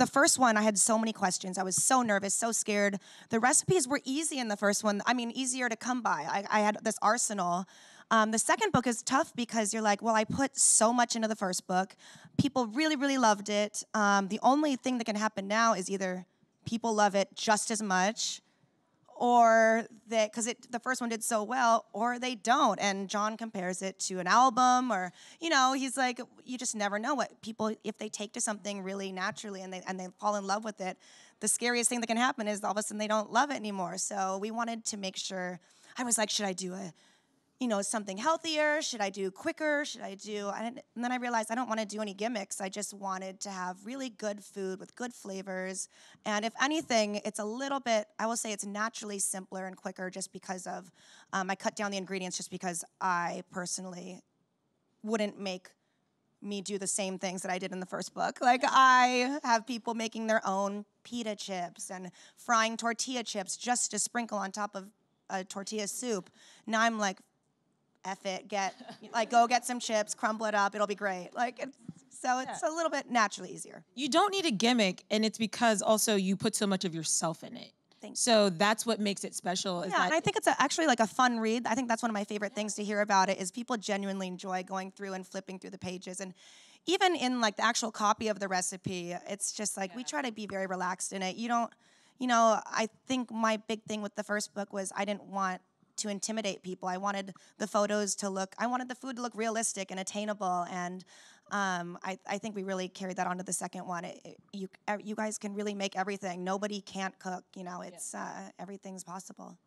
the first one, I had so many questions. I was so nervous, so scared. The recipes were easy in the first one. I mean, easier to come by. I had this arsenal. The second book is tough because you're like, well, I put so much into the first book. People really, really loved it. The only thing that can happen now is either people love it just as much, or that because the first one did so well, or they don't. And John compares it to an album, or he's like, you just never know what people, if they take to something really naturally and they fall in love with it. The scariest thing that can happen is all of a sudden they don't love it anymore. So we wanted to make sure. I was like, should I do something healthier? Should I do quicker? And then I realized I don't want to do any gimmicks. I just wanted to have really good food with good flavors. And if anything, it's a little bit, I will say it's naturally simpler and quicker just because of, I cut down the ingredients just because I personally wouldn't make me do the same things that I did in the first book. Like, I have people making their own pita chips and frying tortilla chips just to sprinkle on top of a tortilla soup. Now I'm like, F it, go get some chips, crumble it up, it'll be great. It's a little bit naturally easier. You don't need a gimmick, and it's because also you put so much of yourself in it. So that's what makes it special. And I think it's actually like a fun read. I think that's one of my favorite things to hear about it is people genuinely enjoy going through and flipping through the pages. And even in like the actual copy of the recipe, it's just like we try to be very relaxed in it. I think my big thing with the first book was I didn't want to intimidate people. I wanted the food to look realistic and attainable, and I think we really carried that onto the second one. You guys can really make everything. Nobody can't cook, everything's possible.